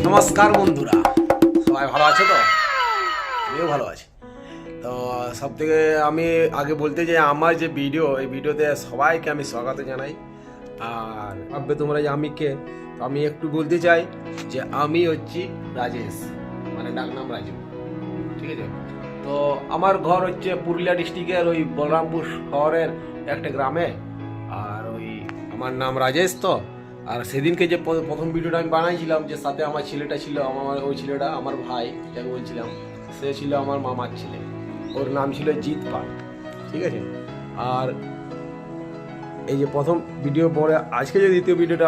নমস্কার বন্ধুরা, সবাই ভালো আছে তো? আমিও ভালো আছি। তো সব থেকে আমি আগে বলতে চাই, আমার যে ভিডিও, এই ভিডিওতে সবাইকে আমি স্বাগত জানাই। আর ভাববে তোমরা যে আমি কে, তো আমি একটু বলতে চাই যে আমি হচ্ছি রাজেশ, মানে ডাকনাম রাজু, ঠিক আছে? তো আমার ঘর হচ্ছে পুরুলিয়া ডিস্ট্রিক্টের ওই বলরামপুর শহরের একটা গ্রামে। আর ওই আমার নাম রাজেশ। তো আর সেদিনকে যে প্রথম ভিডিওটা আমি বানাইছিলাম, যে সাথে আমার ছেলেটা ছিল, আমার ওই ছেলেটা আমার ভাই যাকে বলছিলাম, সে ছিল আমার মামার ছেলে। ওর নাম ছিল জিৎ পাল, ঠিক আছে? আর এই যে প্রথম ভিডিও পরে আজকে যে দ্বিতীয় ভিডিওটা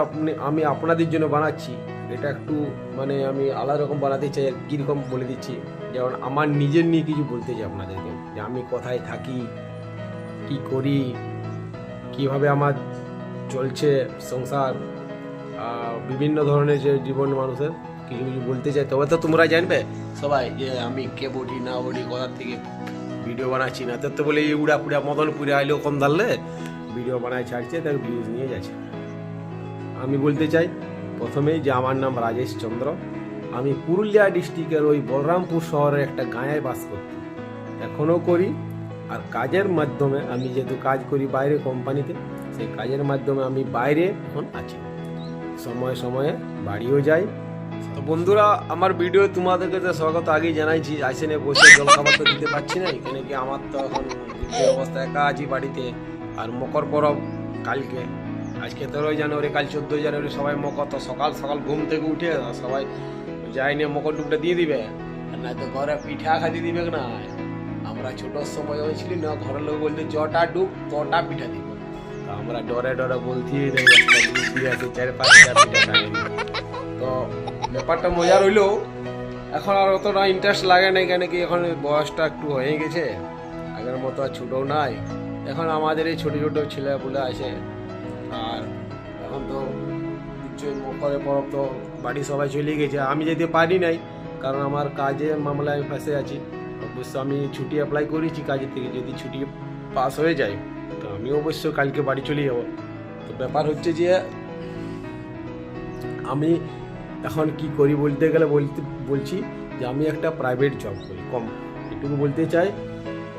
আমি আপনাদের জন্য বানাচ্ছি, এটা একটু মানে আমি আলাদা রকম বানাতে চাই। আর কীরকম বলে দিচ্ছি, যেমন আমার নিজের নিয়ে কিছু বলতে চাই আপনাদেরকে, যে আমি কোথায় থাকি, কি করি, কিভাবে আমার চলছে সংসার, বিভিন্ন ধরনের যে জীবন মানুষের কিছু কিছু বলতে চাই। তবে তো তোমরা জানবে সবাই যে আমি কে বলি না বলি, কোথার থেকে ভিডিও বানাচ্ছি না। তো বলে এই উড়া পুড়া মদন পুড়ে আইলেও কম দাঁড়লে ভিডিও বানায় ছাড়ছে, তার ভিউজ নিয়ে যাচ্ছে। আমি বলতে চাই প্রথমেই যে আমার নাম রাজেশ চন্দ্র। আমি পুরুলিয়া ডিস্ট্রিক্টের ওই বলরামপুর শহরের একটা গাঁয়ে বাস করতাম, এখনও করি। আর কাজের মাধ্যমে আমি যেহেতু কাজ করি বাইরে কোম্পানিতে, সেই কাজের মাধ্যমে আমি বাইরে এখন আছি, সময়ে সময়ে বাড়িও যাই। তো বন্ধুরা, আমার ভিডিও তোমাদেরকে তো স্বাগত আগেই জানাইছি। আসেনে বসে জল খাবার তো দিতে পারছি না, এখানে কি আমার তো এখন যে অবস্থা, একা আছি বাড়িতে। আর মকর পরব কালকে, আজকে 13 জানুয়ারি, কাল 14 জানুয়ারি, সবাই মকর। তো সকাল সকাল ঘুম থেকে উঠে সবাই যায়নি মকর ডুবটা দিয়ে দিবে, আর না তো ঘরে পিঠা খাইতে দিবে না। আমরা ছোট সময় হয়েছিল না, ঘরের লোক বলতে জটা ডুব তটা পিঠা দিবে। তো আমরা ডরে ডরে বলছি আছে 4-5টা পিঠা খাই। তো ব্যাপারটা মজার হইলেও এখন আর অতটা ইন্টারেস্ট লাগে না, কেন কি এখন বয়সটা একটু হয়ে গেছে, আগের মতো আর ছোটও নাই। এখন আমাদের এই ছোটো ছোটো ছেলেপুলে আছে। আর এখন তো নিশ্চয়ই মকরের পরব তো বাড়ি সবাই চলে গেছে, আমি যেতে পারি নাই, কারণ আমার কাজে মামলায় আমি ফাঁসে আছি। অবশ্য আমি ছুটি অ্যাপ্লাই করেছি কাজের থেকে, যদি ছুটি পাস হয়ে যায় তো আমি অবশ্য কালকে বাড়ি চলে যাব। তো ব্যাপার হচ্ছে যে আমি এখন কি করি বলতে গেলে বলছি যে আমি একটা প্রাইভেট জব করি। এটুকু বলতে চাই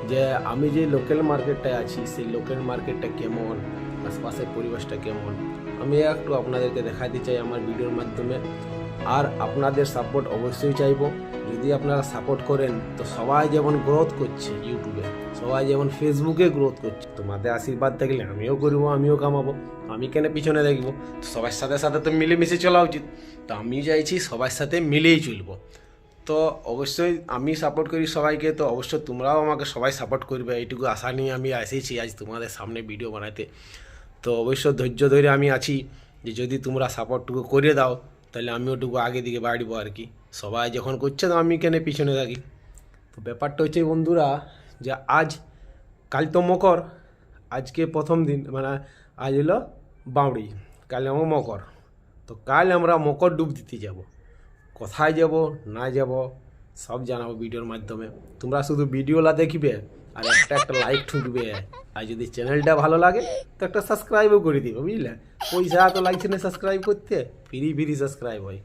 যে আমি যে লোকাল মার্কেটটায় আছি, সেই লোকাল মার্কেটটা কেমন, আশপাশের পরিবেশটা কেমন, আমি একটু আপনাদেরকে দেখাতে চাই আমার ভিডিওর মাধ্যমে। আর আপনাদের সাপোর্ট অবশ্যই চাইবো। যদি আপনারা সাপোর্ট করেন তো সবাই যেমন গ্রোথ করছে ইউটিউবে, সবাই যেমন ফেসবুকে গ্রোথ করছে, তোমাদের আশীর্বাদ থাকলে আমিও করবো, আমিও কামাবো। আমি কেন পিছনে দেখবো? তো সবার সাথে সাথে তো মিলেমিশে চলা উচিত। তো আমি চাইছি সবার সাথে মিলেই চলবো। তো অবশ্যই আমি সাপোর্ট করি সবাইকে, তো অবশ্যই তোমরাও আমাকে সবাই সাপোর্ট করবে, এইটুকু আশা নিয়ে আমি এসেছি আজ তোমাদের সামনে ভিডিও বানাতে। তো অবশ্যই ধৈর্য ধরে আমি আছি, যে যদি তোমরা সাপোর্টটুকু করে দাও তাহলে আমি ওটুকু আগে দিকে বাড়বো আর কি। সবাই যখন করছে তো আমি কেন পিছনে থাকি? তো ব্যাপারটা হচ্ছে বন্ধুরা, যে কাল তো মকর, আজকে প্রথম দিন, মানে আজ হলো বাউড়ি, কাল আমার মকর। তো কাল আমরা মকর ডুব দিতে যাব। কোথায় যাব না যাব সব জানাবো ভিডিওর মাধ্যমে। তোমরা শুধু ভিডিওলা দেখবে আর একটা একটা লাইক ঠুকবে। আর যদি চ্যানেলটা ভালো লাগে তো একটা সাবস্ক্রাইবও করে দিবে, বুঝলে? পয়সা তো লাগছে না সাবস্ক্রাইব করতে, ফ্রি ফ্রি সাবস্ক্রাইব হয়,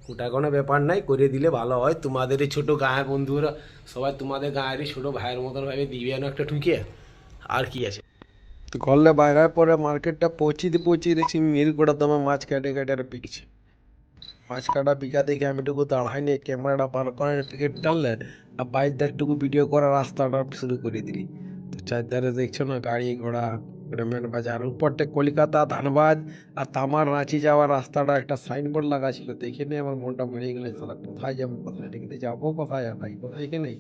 ওটা কোনো ব্যাপার নাই, করে দিলে ভালো হয়। তোমাদের এই ছোটো গাঁয়ের বন্ধুরা সবাই তোমাদের গাঁয়েরই ছোটো ভাইয়ের মতন ভাবে দিবে না একটা ঠুকে, আর কি আছে। তো ঘরলে বাইরের পরে মার্কেটটা পৌঁছিয়ে দেখছি মিল করে তোমার মাছ কাটে কাটে আর পিকছে। মাছ কাটা পিকা দেখে আমি একটু দাঁড়াই নিয়ে ক্যামেরাটা পার করে টিকিট টানলে আর বাইরে একটুকু ভিডিও করার রাস্তাটা শুরু করে দিলি। তো চারধারে দেখছো না গাড়ি ঘোড়া, গ্রামের বাজার, উপরটা কলকাতা ধানবাদ আর তামার রাঁচি যাওয়ার রাস্তাটা একটা সাইনবোর্ড লাগা ছিল, দেখে নিয়ে আমার মনটা মরে গেলে কোথায় যাবো, কোথায় দেখতে যাবো, কোথায় ভাই কোথায় এখানে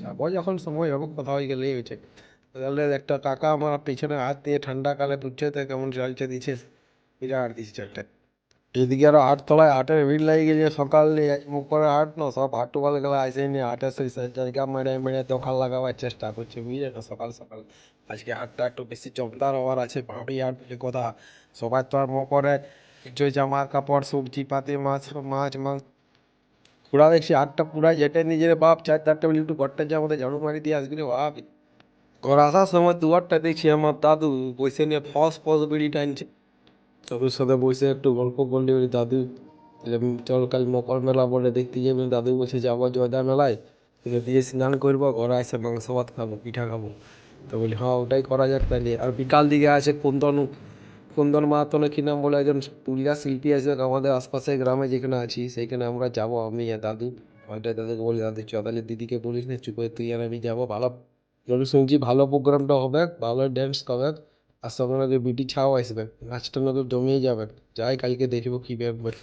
যাবো, যখন সময় হবে কোথাও গেলেই হয়েছে। তাহলে একটা কাকা আমার পেছনে হাত দিয়ে ঠান্ডা কালে দুধছে কেমন চালছে দিচ্ছে, বিরাট দিচ্ছে চারটে। এদিকে আরো আটতলায় আটের ভিড় লাগে গেছে সকাল নিয়ে মুখ করে আট না সব হাঁটু বলে গেলে আসে নিয়ে আটের সেই জায়গা মেরে মেরে দোকান লাগাবার চেষ্টা করছে, বুঝলে না? সকাল সকাল আজকে হাটটা একটু বেশি জমদার হওয়ার আছে, ভাবি হাট বলে কথা। সবাই তো আর করে কিছু জামা কাপড় সবজি পাতি মাছ মাছ মাছ পুরা দেখছি হাটটা পুরা যেটা নিজের বাপ 4-4টা বলে একটু ঘরটা যে আমাদের ঝাড়ু মারি দিয়ে আসবি রে বাপ। ঘর আসার সময় দুয়ারটা দেখছি আমার দাদু বসে নিয়ে ফস ফস বিড়ি টানছে। দাদুর সাথে বসে একটু গল্প করলি ওই দাদু চল কাল মকর মেলা বলে দেখতে যাবি, দাদু বসে যাবো জয়দা মেলায়, তুলে দিয়ে স্নান করবো, ঘরে এসে মাংস ভাত খাবো, পিঠা খাবো। তো বলি হ্যাঁ ওটাই করা যাক তাহলে। আর বিকাল দিকে আছে কুন্দন মাহাতো না কি নাম বলে একজন পুরুলিয়া শিল্পী আছে আমাদের আশপাশের গ্রামে যেখানে আছি, সেইখানে আমরা যাবো আমি আর দাদু। ওইটাই দাদুকে বলি দাদু চ তাহলে, দিদিকে বলিস না চুপ করে তুই আর আমি যাবো। ভালো আমি শুনছি ভালো প্রোগ্রামটা হবে, ভালো ড্যান্স হবে, আর সঙ্গে নাকি বিটি ছাও আসবে, নাচটা নাকি জমিয়ে যাবে। যাই কালকে দেখবো কি ব্যাপার।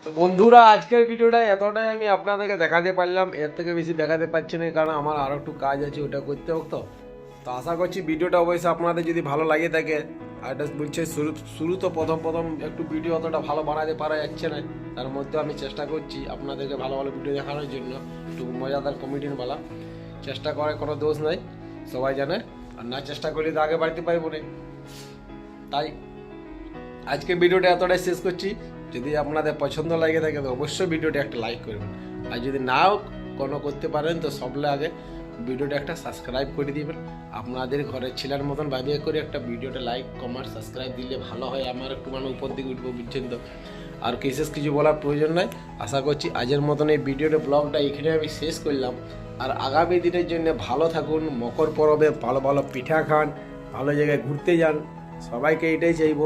তো বন্ধুরা আজকের ভিডিওটা এতটাই আমি আপনাদেরকে দেখাতে পারলাম, এর থেকে বেশি দেখাতে পারছি না, কারণ আমার আরও একটু কাজ আছে ওটা করতে হোক। তো আশা করছি ভিডিওটা অবশ্যই আপনাদের যদি ভালো লাগে থাকে। আর এটা বলছে শুরু তো প্রথম একটু ভিডিও অতটা ভালো বানাতে পারা যাচ্ছে না, তার মধ্যে আমি চেষ্টা করছি আপনাদেরকে ভালো ভালো ভিডিও দেখানোর জন্য, একটু মজাদার কমেডিনওয়ালা। চেষ্টা করে কোনো দোষ নাই, সবাই জানে, আর না চেষ্টা করলে তো আগে বাড়তে পারবো না। তাই আজকে ভিডিওটা এতটাই শেষ করছি। যদি আপনাদের পছন্দ লাগে থাকে তো অবশ্যই ভিডিওটা একটা লাইক করবেন, আর যদি নাও কোনো করতে পারেন তো সবলে আগে ভিডিওটা একটা সাবস্ক্রাইব করে দিবেন। আপনাদের ঘরের ছেলের মতন ভাবিয়ে করে একটা ভিডিওটা লাইক কমেন্ট সাবস্ক্রাইব দিলে ভালো হয়, আমার একটু মানে উপর দিকে উঠবো, বুঝছেন তো। আর বিশেষ কিছু বলার প্রয়োজন নাই। আশা করছি আজের মতন এই ভিডিওটা ব্লগটা এখানে আমি শেষ করলাম। আর আগামী দিনের জন্য ভালো থাকুন, মকর পরবে ভালো ভালো পিঠা খান, ভালো জায়গায় ঘুরতে যান, সবাইকে এটাই চাইবো।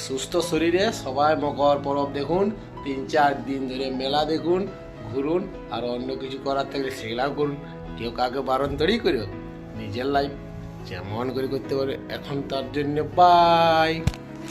সুস্থ শরীরে সবাই মকর পরব দেখুন, 3-4 দিন ধরে মেলা দেখুন, ঘুরুন, আর অন্য কিছু করার থাকলে সেগুলাও করুন। কেউ কাকে বারণ তড়ি করো, নিজের লাইফ যেমন করে করতে পারে। এখন তার জন্য বাই।